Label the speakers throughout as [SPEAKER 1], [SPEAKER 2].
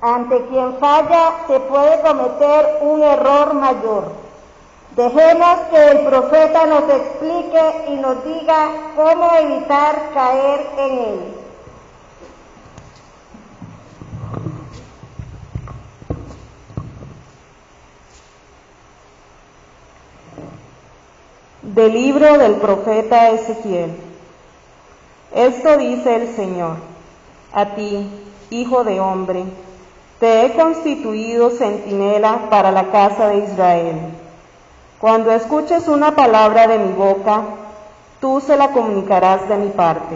[SPEAKER 1] Ante quien falla se puede cometer un error mayor. Dejemos que el profeta nos explique y nos diga cómo evitar caer en él.
[SPEAKER 2] Del libro del profeta Ezequiel. Esto dice el Señor: a ti, hijo de hombre, te he constituido centinela para la casa de Israel. Cuando escuches una palabra de mi boca, tú se la comunicarás de mi parte.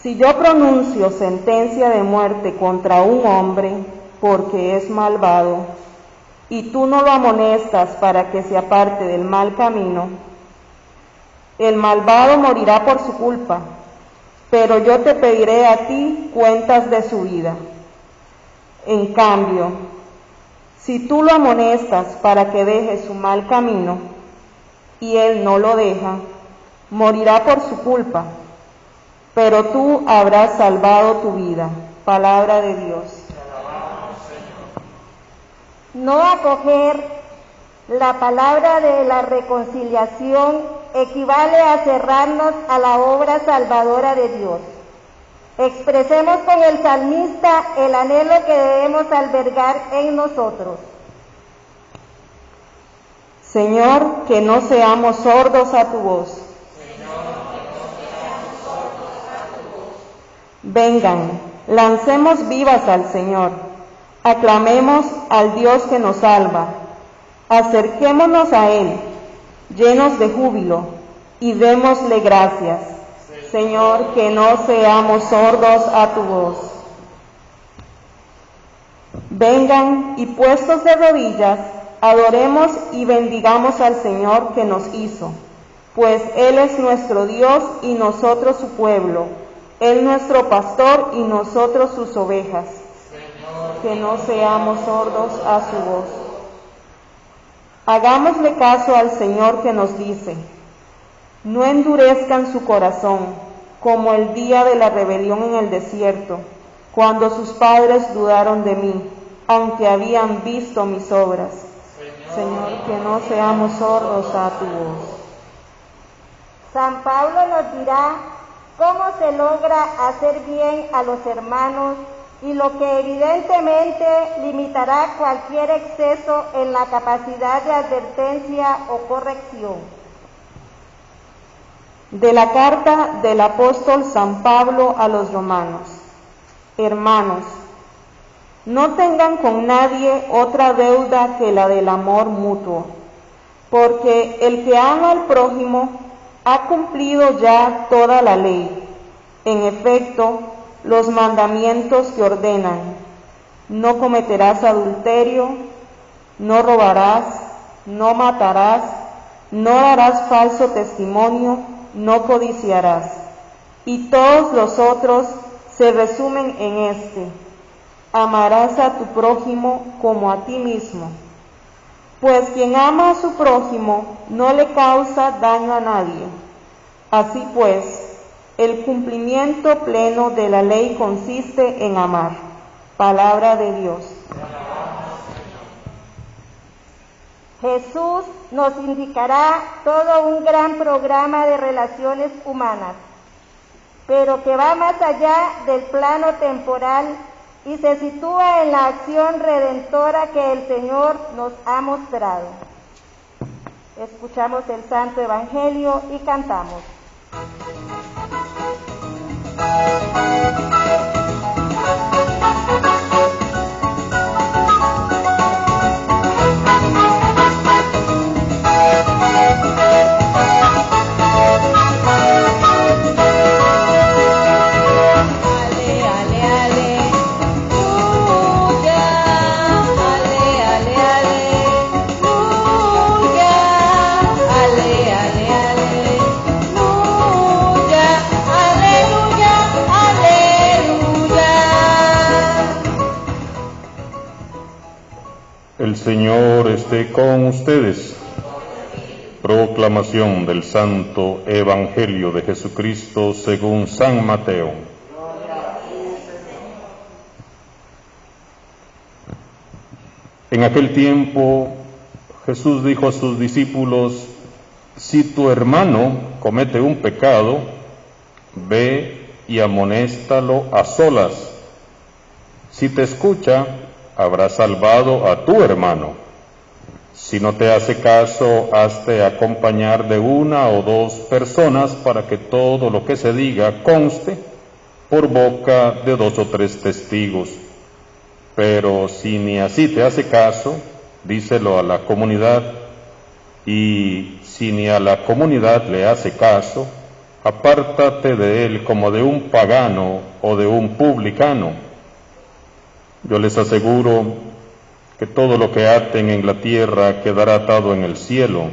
[SPEAKER 2] Si yo pronuncio sentencia de muerte contra un hombre porque es malvado, y tú no lo amonestas para que se aparte del mal camino, el malvado morirá por su culpa, pero yo te pediré a ti cuentas de su vida. En cambio, si tú lo amonestas para que deje su mal camino, y él no lo deja, morirá por su culpa, pero tú habrás salvado tu vida. Palabra de Dios.
[SPEAKER 1] No acoger la palabra de la reconciliación equivale a cerrarnos a la obra salvadora de Dios. Expresemos con el salmista el anhelo que debemos albergar en nosotros.
[SPEAKER 2] Señor, que no seamos sordos a tu voz. Vengan, lancemos vivas al Señor, aclamemos al Dios que nos salva, acerquémonos a Él, llenos de júbilo, y démosle gracias. Señor, que no seamos sordos a tu voz. Vengan y puestos de rodillas, adoremos y bendigamos al Señor que nos hizo, pues Él es nuestro Dios y nosotros su pueblo, Él nuestro pastor y nosotros sus ovejas. Señor, que no seamos sordos a su voz. Hagámosle caso al Señor que nos dice: no endurezcan su corazón, como el día de la rebelión en el desierto, cuando sus padres dudaron de mí, aunque habían visto mis obras. Señor, que no seamos sordos a tu voz.
[SPEAKER 1] San Pablo nos dirá cómo se logra hacer bien a los hermanos y lo que evidentemente limitará cualquier exceso en la capacidad de advertencia o corrección.
[SPEAKER 2] De la carta del apóstol San Pablo a los romanos. Hermanos, no tengan con nadie otra deuda que la del amor mutuo, porque el que ama al prójimo ha cumplido ya toda la ley. En efecto, los mandamientos que ordenan: no cometerás adulterio, no robarás, no matarás, no darás falso testimonio, no codiciarás. Y todos los otros se resumen en este: amarás a tu prójimo como a ti mismo. Pues quien ama a su prójimo no le causa daño a nadie. Así pues, el cumplimiento pleno de la ley consiste en amar. Palabra de Dios.
[SPEAKER 1] Jesús nos indicará todo un gran programa de relaciones humanas, pero que va más allá del plano temporal y se sitúa en la acción redentora que el Señor nos ha mostrado. Escuchamos el Santo Evangelio y cantamos.
[SPEAKER 3] El Señor esté con ustedes. Proclamación del Santo Evangelio de Jesucristo según San Mateo. En aquel tiempo Jesús dijo a sus discípulos: si tu hermano comete un pecado, ve y amonéstalo a solas. Si te escucha, habrás salvado a tu hermano. Si no te hace caso, hazte acompañar de 1 o 2 personas para que todo lo que se diga conste por boca de 2 o 3 testigos. Pero si ni así te hace caso, díselo a la comunidad, y si ni a la comunidad le hace caso, apártate de él como de un pagano o de un publicano. Yo les aseguro que todo lo que aten en la tierra quedará atado en el cielo,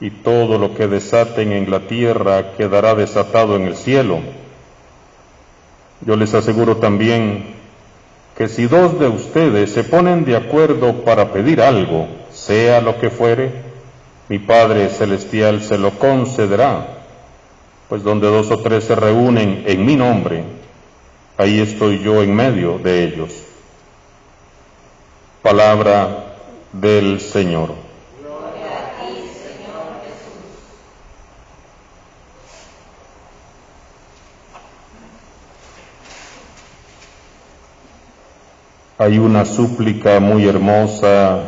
[SPEAKER 3] y todo lo que desaten en la tierra quedará desatado en el cielo. Yo les aseguro también que si 2 de ustedes se ponen de acuerdo para pedir algo, sea lo que fuere, mi Padre Celestial se lo concederá, pues donde 2 o 3 se reúnen en mi nombre, ahí estoy yo en medio de ellos. Palabra del Señor.
[SPEAKER 4] Gloria a ti, Señor Jesús.
[SPEAKER 3] Hay una súplica muy hermosa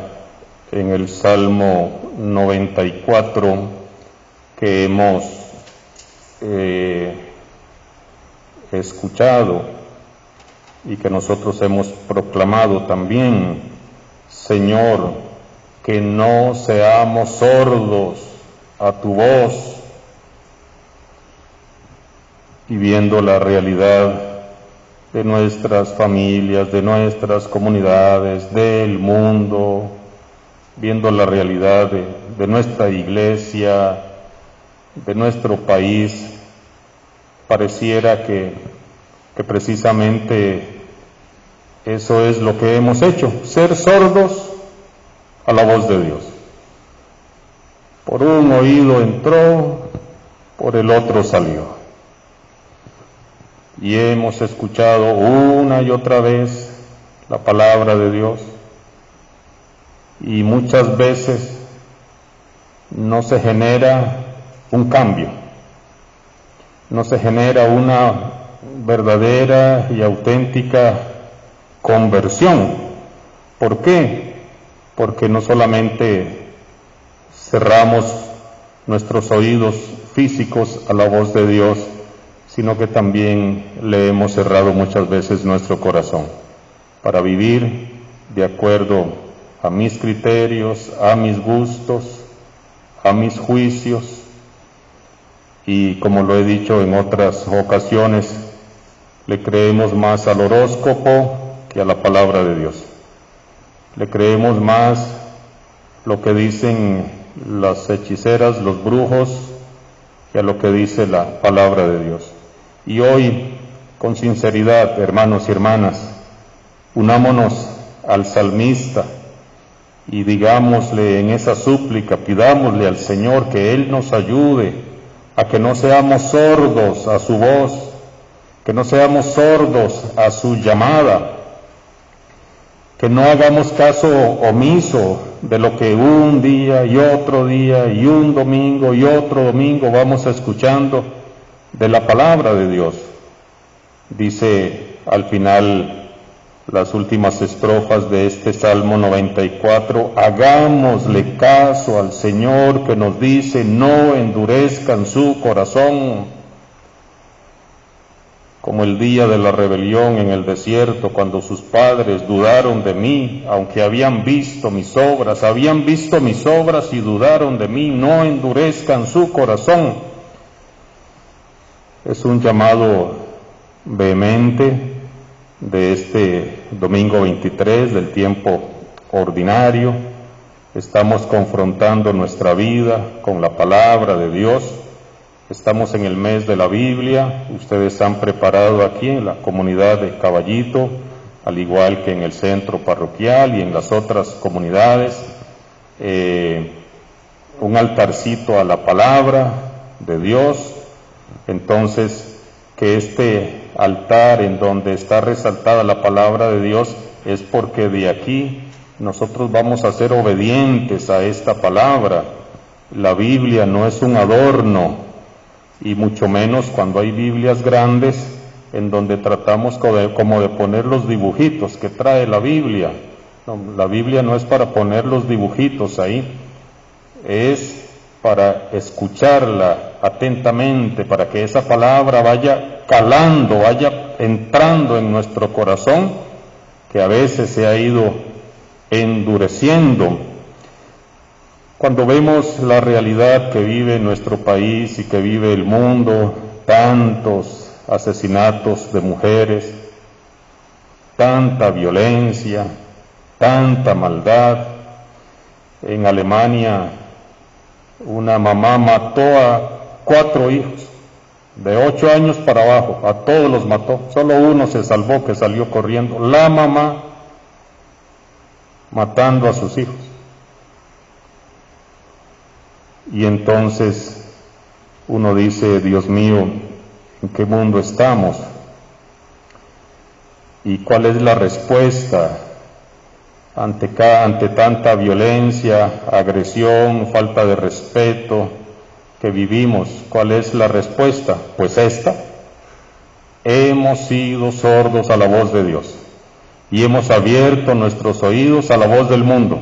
[SPEAKER 3] en el Salmo 94 que hemos escuchado y que nosotros hemos proclamado también. Señor, que no seamos sordos a tu voz, y viendo la realidad de nuestras familias, de nuestras comunidades, del mundo, viendo la realidad de nuestra iglesia, de nuestro país, pareciera que precisamente eso es lo que hemos hecho, ser sordos a la voz de Dios. Por un oído entró, por el otro salió. Y hemos escuchado una y otra vez la palabra de Dios, y muchas veces no se genera un cambio, no se genera una verdadera y auténtica conversión. ¿Por qué? Porque no solamente cerramos nuestros oídos físicos a la voz de Dios, sino que también le hemos cerrado muchas veces nuestro corazón para vivir de acuerdo a mis criterios, a mis gustos, a mis juicios, y como lo he dicho en otras ocasiones, le creemos más al horóscopo que a la palabra de Dios. Le creemos más lo que dicen las hechiceras, los brujos, que a lo que dice la palabra de Dios. Y hoy, con sinceridad, hermanos y hermanas, unámonos al salmista y digámosle en esa súplica, pidámosle al Señor que Él nos ayude a que no seamos sordos a su voz, que no seamos sordos a su llamada, que no hagamos caso omiso de lo que un día y otro día y un domingo y otro domingo vamos escuchando de la palabra de Dios. Dice al final las últimas estrofas de este Salmo 94, hagámosle caso al Señor que nos dice, no endurezcan su corazón, como el día de la rebelión en el desierto, cuando sus padres dudaron de mí, aunque habían visto mis obras y dudaron de mí, no endurezcan su corazón. Es un llamado vehemente de este domingo 23 del tiempo ordinario. Estamos confrontando nuestra vida con la palabra de Dios. Estamos en el mes de la Biblia. Ustedes han preparado aquí en la comunidad de Caballito, al igual que en el centro parroquial y en las otras comunidades, un altarcito a la palabra de Dios. Entonces, que este altar en donde está resaltada la palabra de Dios es porque de aquí nosotros vamos a ser obedientes a esta palabra. La Biblia no es un adorno, y mucho menos cuando hay Biblias grandes en donde tratamos como de poner los dibujitos que trae la Biblia. No, la Biblia no es para poner los dibujitos ahí, es para escucharla atentamente, para que esa palabra vaya calando, vaya entrando en nuestro corazón, que a veces se ha ido endureciendo. Cuando vemos la realidad que vive nuestro país y que vive el mundo, tantos asesinatos de mujeres, tanta violencia, tanta maldad. En Alemania una mamá mató a 4 hijos, de 8 años para abajo, a todos los mató, solo uno se salvó, que salió corriendo, la mamá matando a sus hijos. Y entonces uno dice, Dios mío, ¿en qué mundo estamos? ¿Y cuál es la respuesta ante tanta violencia, agresión, falta de respeto que vivimos? ¿Cuál es la respuesta? Pues esta: hemos sido sordos a la voz de Dios y hemos abierto nuestros oídos a la voz del mundo,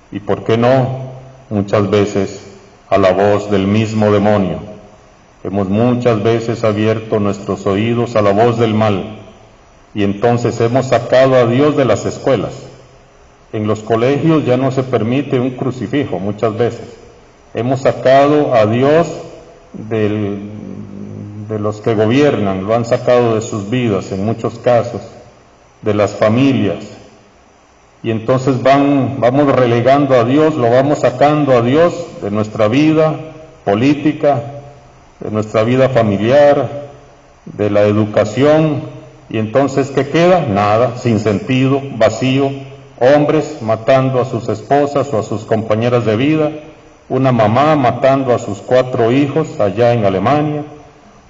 [SPEAKER 3] y por qué no, muchas veces a la voz del mismo demonio. Hemos muchas veces abierto nuestros oídos a la voz del mal, y entonces hemos sacado a Dios de las escuelas. En los colegios ya no se permite un crucifijo muchas veces. Hemos sacado a Dios de los que gobiernan, lo han sacado de sus vidas en muchos casos, de las familias. Y entonces vamos relegando a Dios, lo vamos sacando a Dios de nuestra vida política, de nuestra vida familiar, de la educación, y entonces ¿qué queda? Nada, sin sentido, vacío, hombres matando a sus esposas o a sus compañeras de vida, una mamá matando a sus 4 hijos allá en Alemania,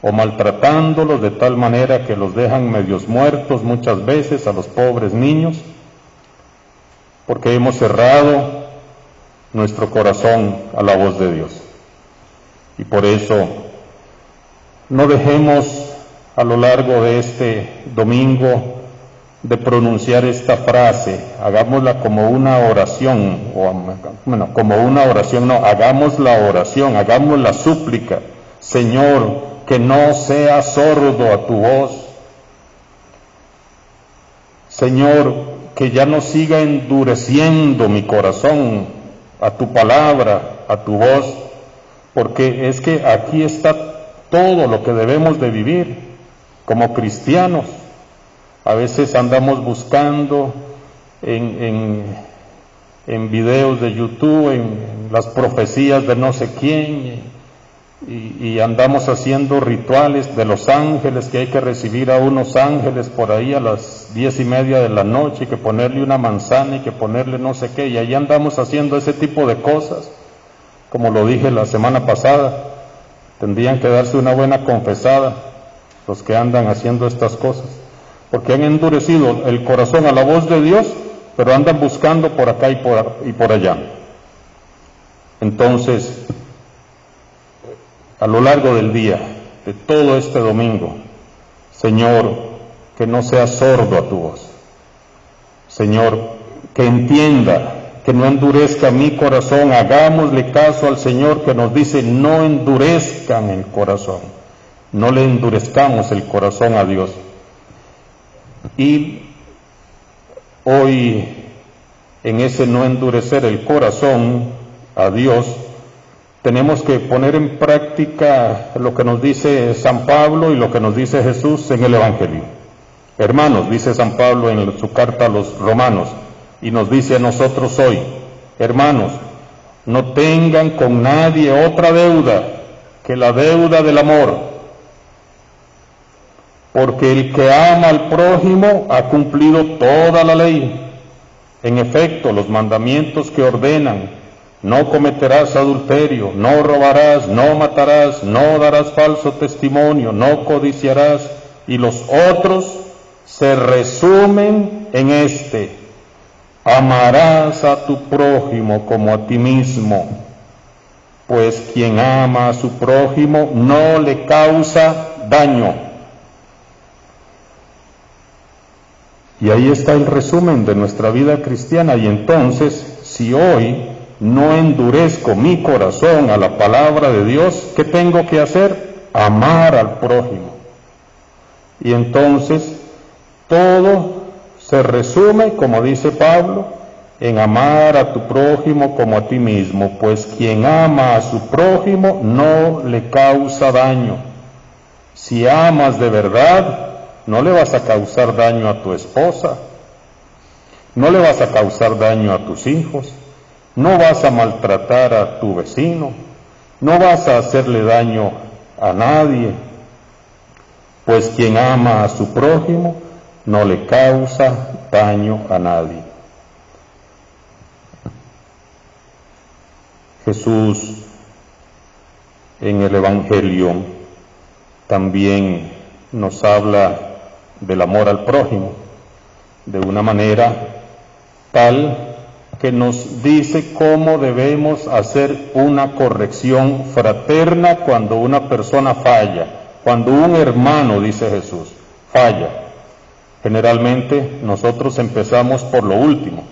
[SPEAKER 3] o maltratándolos de tal manera que los dejan medios muertos muchas veces a los pobres niños, porque hemos cerrado nuestro corazón a la voz de Dios. Y por eso no dejemos a lo largo de este domingo de pronunciar esta frase, hagámosla como una oración, hagamos la oración, hagamos la súplica: Señor, que no sea sordo a tu voz. Señor, que ya no siga endureciendo mi corazón a tu palabra, a tu voz, porque es que aquí está todo lo que debemos de vivir como cristianos. A veces andamos buscando en videos de YouTube, en las profecías de no sé quién, y andamos haciendo rituales de los ángeles, que hay que recibir a unos ángeles por ahí a las 10:30 de la noche, y que ponerle una manzana y que ponerle no sé qué, y ahí andamos haciendo ese tipo de cosas. Como lo dije la semana pasada, tendrían que darse una buena confesada los que andan haciendo estas cosas, porque han endurecido el corazón a la voz de Dios, pero andan buscando por acá y por allá. Entonces, a lo largo del día, de todo este domingo, Señor, que no sea sordo a tu voz. Señor, que entienda, que no endurezca mi corazón. Hagámosle caso al Señor, que nos dice: no endurezcan el corazón. No le endurezcamos el corazón a Dios. Y hoy, en ese no endurecer el corazón a Dios, tenemos que poner en práctica lo que nos dice San Pablo y lo que nos dice Jesús en el Evangelio. Hermanos, dice San Pablo en su carta a los Romanos, y nos dice a nosotros hoy: hermanos, no tengan con nadie otra deuda que la deuda del amor, porque el que ama al prójimo ha cumplido toda la ley. En efecto, los mandamientos que ordenan: no cometerás adulterio, no robarás, no matarás, no darás falso testimonio, no codiciarás, y los otros se resumen en este: Amarás a tu prójimo como a ti mismo, pues quien ama a su prójimo no le causa daño. Y ahí está el resumen de nuestra vida cristiana. Y entonces, si hoy no endurezco mi corazón a la palabra de Dios, ¿qué tengo que hacer? Amar al prójimo. Y entonces, todo se resume, como dice Pablo, en amar a tu prójimo como a ti mismo, pues quien ama a su prójimo no le causa daño. Si amas de verdad, no le vas a causar daño a tu esposa, no le vas a causar daño a tus hijos, no vas a maltratar a tu vecino, no vas a hacerle daño a nadie, pues quien ama a su prójimo no le causa daño a nadie. Jesús en el Evangelio también nos habla del amor al prójimo de una manera tal que nos dice cómo debemos hacer una corrección fraterna cuando una persona falla, cuando un hermano, dice Jesús, falla. Generalmente nosotros empezamos por lo último.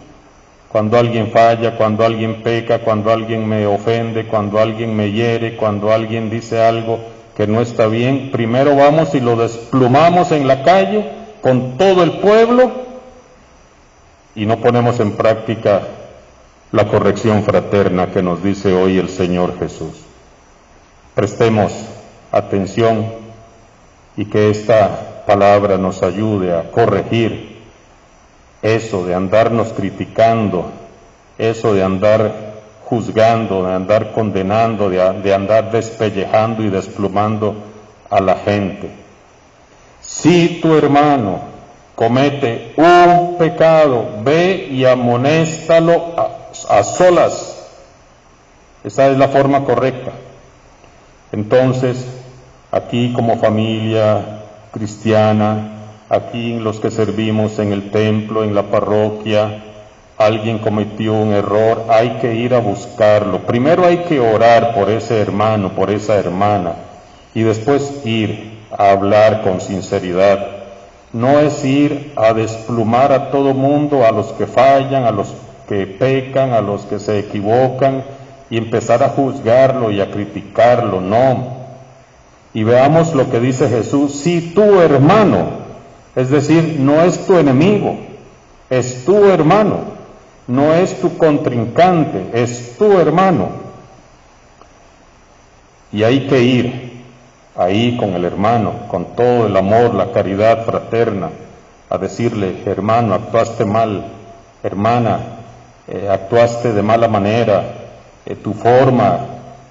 [SPEAKER 3] Cuando alguien falla, cuando alguien peca, cuando alguien me ofende, cuando alguien me hiere, cuando alguien dice algo que no está bien, primero vamos y lo desplumamos en la calle con todo el pueblo y no ponemos en práctica la corrección fraterna que nos dice hoy el Señor Jesús. Prestemos atención y que esta palabra nos ayude a corregir eso de andarnos criticando, eso de andar juzgando, de andar condenando, de andar despellejando y desplumando a la gente. Si tu hermano comete un pecado, ve y amonéstalo a solas. Esa es la forma correcta. Entonces, aquí como familia cristiana, aquí los que servimos en el templo, en la parroquia, alguien cometió un error, hay que ir a buscarlo. Primero hay que orar por ese hermano, por esa hermana, y después ir a hablar con sinceridad. No es ir a desplumar a todo mundo, a los que fallan, a los que pecan, a los que se equivocan, y empezar a juzgarlo y a criticarlo, no. Y veamos lo que dice Jesús: si tu hermano, es decir, no es tu enemigo, es tu hermano, no es tu contrincante, es tu hermano. Y hay que ir ahí con el hermano, con todo el amor, la caridad fraterna, a decirle: hermano, actuaste mal, hermana, actuaste de mala manera, tu forma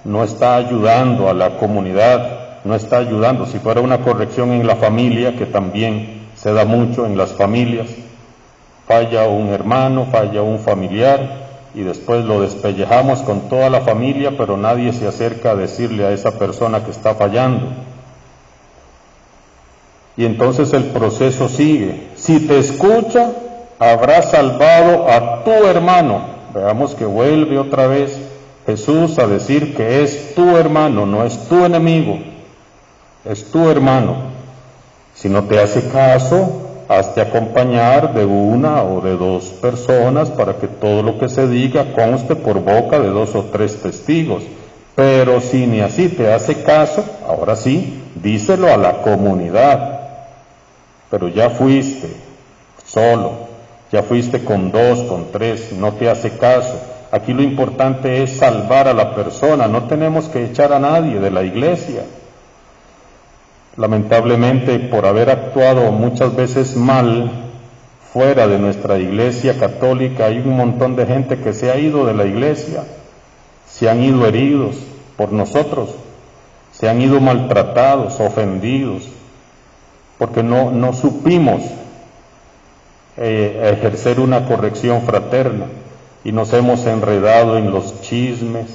[SPEAKER 3] no está ayudando a la comunidad, no está ayudando. Si fuera una corrección en la familia, que también se da mucho en las familias, falla un hermano, falla un familiar, y después lo despellejamos con toda la familia, pero nadie se acerca a decirle a esa persona que está fallando. Y entonces el proceso sigue. Si te escucha, habrás salvado a tu hermano. Veamos que vuelve otra vez Jesús a decir que es tu hermano, no es tu enemigo, es tu hermano. Si no te hace caso, hazte acompañar de una o de dos personas para que todo lo que se diga conste por boca de 2 o 3 testigos. Pero si ni así te hace caso, ahora sí, díselo a la comunidad. Pero ya fuiste solo, ya fuiste con 2, con 3, no te hace caso. Aquí lo importante es salvar a la persona, no tenemos que echar a nadie de la iglesia. Lamentablemente, por haber actuado muchas veces mal fuera de nuestra iglesia católica, hay un montón de gente que se ha ido de la iglesia, se han ido heridos por nosotros, se han ido maltratados, ofendidos, porque no supimos ejercer una corrección fraterna y nos hemos enredado en los chismes,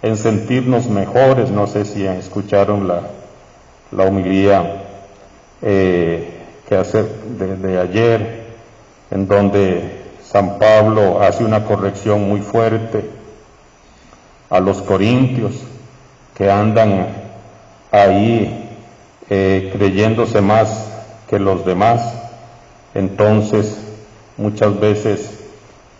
[SPEAKER 3] en sentirnos mejores. No sé si escucharon la homilía que hace de ayer, en donde San Pablo hace una corrección muy fuerte a los corintios que andan ahí creyéndose más que los demás. Entonces, muchas veces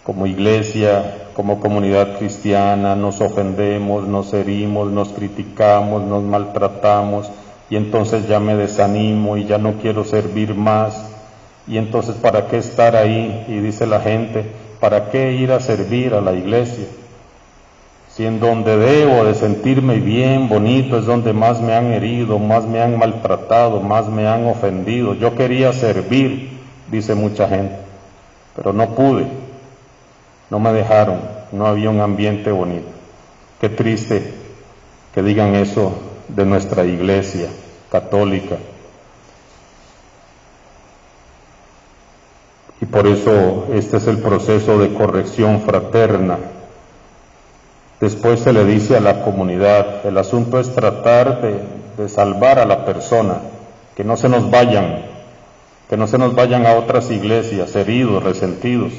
[SPEAKER 3] como iglesia, como comunidad cristiana, nos ofendemos, nos herimos, nos criticamos, nos maltratamos, y entonces ya me desanimo y ya no quiero servir más. Y entonces, ¿para qué estar ahí? Y dice la gente, ¿para qué ir a servir a la iglesia? Si en donde debo de sentirme bien, bonito, es donde más me han herido, más me han maltratado, más me han ofendido. Yo quería servir, dice mucha gente, pero no pude, no me dejaron, no había un ambiente bonito. Qué triste que digan eso de nuestra iglesia católica. Y por eso este es el proceso de corrección fraterna. Después se le dice a la comunidad, el asunto es tratar de salvar a la persona, que no se nos vayan a otras iglesias heridos, resentidos,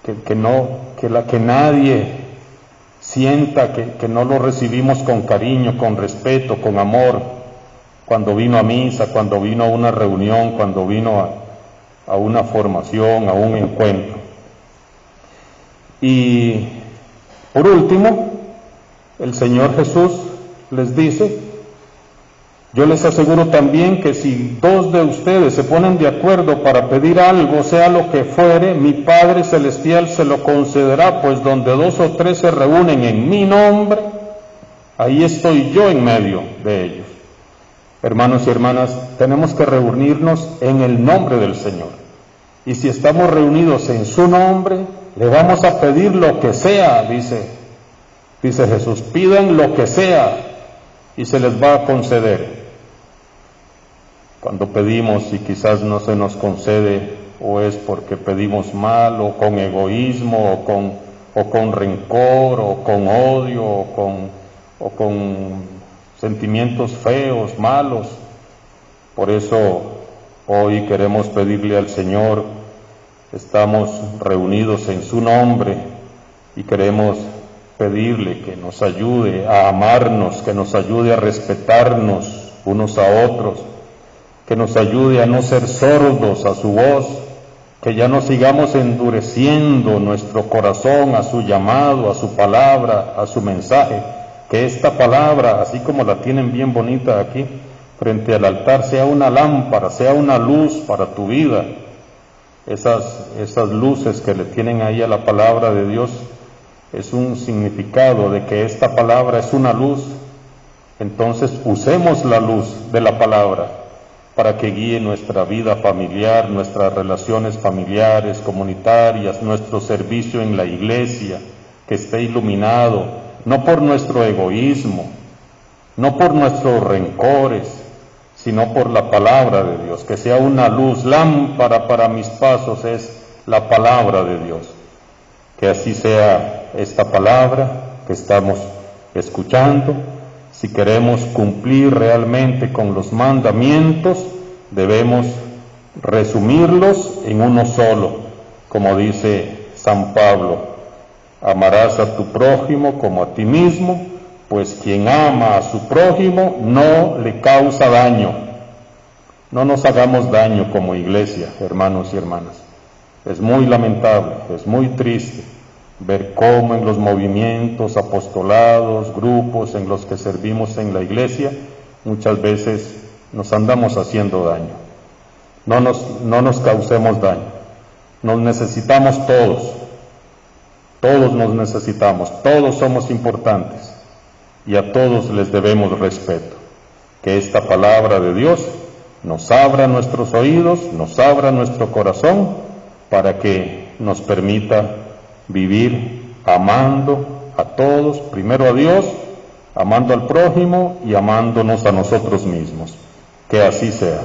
[SPEAKER 3] que nadie sienta que no lo recibimos con cariño, con respeto, con amor, cuando vino a misa, cuando vino a una reunión, cuando vino a una formación, a un encuentro. Y por último, el Señor Jesús les dice, yo les aseguro también que si dos de ustedes se ponen de acuerdo para pedir algo, sea lo que fuere, mi Padre Celestial se lo concederá, pues donde dos o tres se reúnen en mi nombre, ahí estoy yo en medio de ellos. Hermanos y hermanas, tenemos que reunirnos en el nombre del Señor. Y si estamos reunidos en su nombre, le vamos a pedir lo que sea, dice Jesús, pidan lo que sea y se les va a conceder. Cuando pedimos y quizás no se nos concede, o es porque pedimos mal, o con egoísmo, o con rencor, o con odio, o con sentimientos feos, malos. Por eso hoy queremos pedirle al Señor, estamos reunidos en su nombre y queremos pedirle que nos ayude a amarnos, que nos ayude a respetarnos unos a otros, que nos ayude a no ser sordos a su voz, que ya no sigamos endureciendo nuestro corazón a su llamado, a su palabra, a su mensaje, que esta palabra, así como la tienen bien bonita aquí, frente al altar, sea una lámpara, sea una luz para tu vida. Esas luces que le tienen ahí a la palabra de Dios, es un significado de que esta palabra es una luz. Entonces usemos la luz de la palabra para que guíe nuestra vida familiar, nuestras relaciones familiares, comunitarias, nuestro servicio en la iglesia, que esté iluminado, no por nuestro egoísmo, no por nuestros rencores, sino por la palabra de Dios, que sea una luz, lámpara para mis pasos es la palabra de Dios. Que así sea esta palabra que estamos escuchando. Si queremos cumplir realmente con los mandamientos, debemos resumirlos en uno solo, como dice San Pablo, amarás a tu prójimo como a ti mismo, pues quien ama a su prójimo no le causa daño. No nos hagamos daño como iglesia, hermanos y hermanas. Es muy lamentable, es muy triste ver cómo en los movimientos, apostolados, grupos en los que servimos en la iglesia, muchas veces nos andamos haciendo daño. No nos causemos daño. Nos necesitamos todos nos necesitamos, todos somos importantes y a todos les debemos respeto. Que esta palabra de Dios nos abra nuestros oídos, nos abra nuestro corazón para que nos permita vivir amando a todos, primero a Dios, amando al prójimo y amándonos a nosotros mismos. Que así sea.